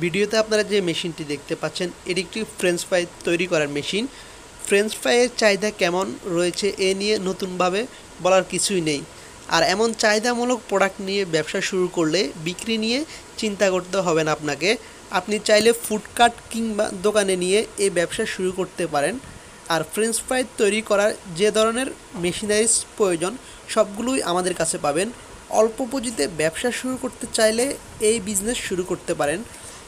ভিডিওতে আপনারা যে মেশিনটি দেখতে পাচ্ছেন এটি একটি ফ্রেঞ্চ ফ্রাই তৈরি করার মেশিন। ফ্রেঞ্চ ফ্রাইয়ের চাহিদা কেমন রয়েছে এ নিয়ে নতুনভাবে বলার কিছুই নেই। আর এমন চাহিদামূলক প্রোডাক্ট নিয়ে ব্যবসা শুরু করলে বিক্রি নিয়ে চিন্তা করতে হবে না আপনাকে। আপনি চাইলে ফুডকার্ট কিংবা দোকানে নিয়ে এই ব্যবসা শুরু করতে পারেন। আর ফ্রেঞ্চ ফ্রাই তৈরি করার যে ধরনের মেশিনারিজ প্রয়োজন সবগুলোই আমাদের কাছে পাবেন। অল্প পুঁজিতে ব্যবসা শুরু করতে চাইলে এই বিজনেস শুরু করতে পারেন।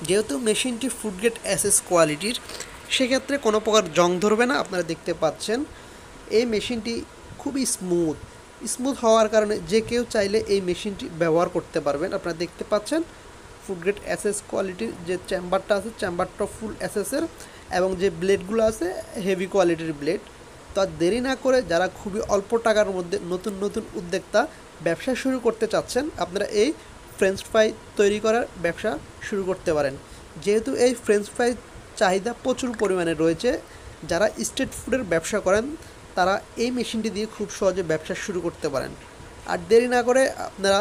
যেহেতু মেশিনটি ফুড গ্রেড এসএস কোয়ালিটির, সেক্ষেত্রে কোনো প্রকার জং ধরবে না। আপনারা দেখতে পাচ্ছেন এই মেশিনটি খুবই স্মুথ হওয়ার কারণে যে কেউ চাইলে এই মেশিনটি ব্যবহার করতে পারবেন। আপনারা দেখতে পাচ্ছেন ফুড গ্রেড এসএস কোয়ালিটির যে চেম্বারটা আছে, চেম্বারটা ফুল এসএসের, এবং যে ব্লেডগুলো আছে হেভি কোয়ালিটির ব্লেড। তো আর দেরি না করে যারা খুবই অল্প টাকার মধ্যে নতুন নতুন উদ্যোক্তা ব্যবসা শুরু করতে চাচ্ছেন, আপনারা এই ফ্রেঞ্চ ফ্রাই তৈরি করার ব্যবসা শুরু করতে পারেন। যেহেতু এই ফ্রেঞ্চ ফ্রাই চাহিদা প্রচুর পরিমাণে রয়েছে, যারা স্ট্রিট ফুডের ব্যবসা করেন তারা এই মেশিনটি দিয়ে খুব সহজে ব্যবসা শুরু করতে পারেন। আর দেরি না করে আপনারা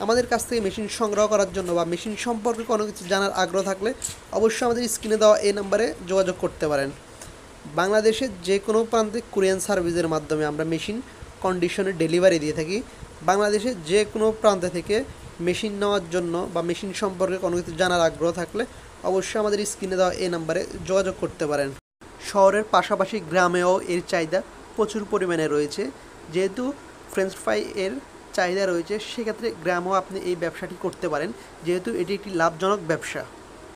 আমাদের কাছ থেকে মেশিন সংগ্রহ করার জন্য বা মেশিন সম্পর্কে কোনো কিছু জানার আগ্রহ থাকলে অবশ্যই আমাদের স্ক্রিনে দেওয়া এই নাম্বারে যোগাযোগ করতে পারেন। বাংলাদেশের যে কোনো প্রান্তে কুরিয়ার সার্ভিসের মাধ্যমে আমরা মেশিন কন্ডিশনে ডেলিভারি দিয়ে থাকি। বাংলাদেশের যে কোনো প্রান্ত থেকে মেশিন নেওয়ার জন্য বা মেশিন সম্পর্কে কোনো কিছু জানার আগ্রহ থাকলে অবশ্যই আমাদের স্ক্রিনে দেওয়া এই নাম্বারে যোগাযোগ করতে পারেন। শহরের পাশাপাশি গ্রামেও এর চাহিদা প্রচুর পরিমাণে রয়েছে। যেহেতু ফ্রেঞ্চ ফ্রাই এর চাহিদা রয়েছে, সেক্ষেত্রে গ্রামেও আপনি এই ব্যবসাটি করতে পারেন, যেহেতু এটি একটি লাভজনক ব্যবসা।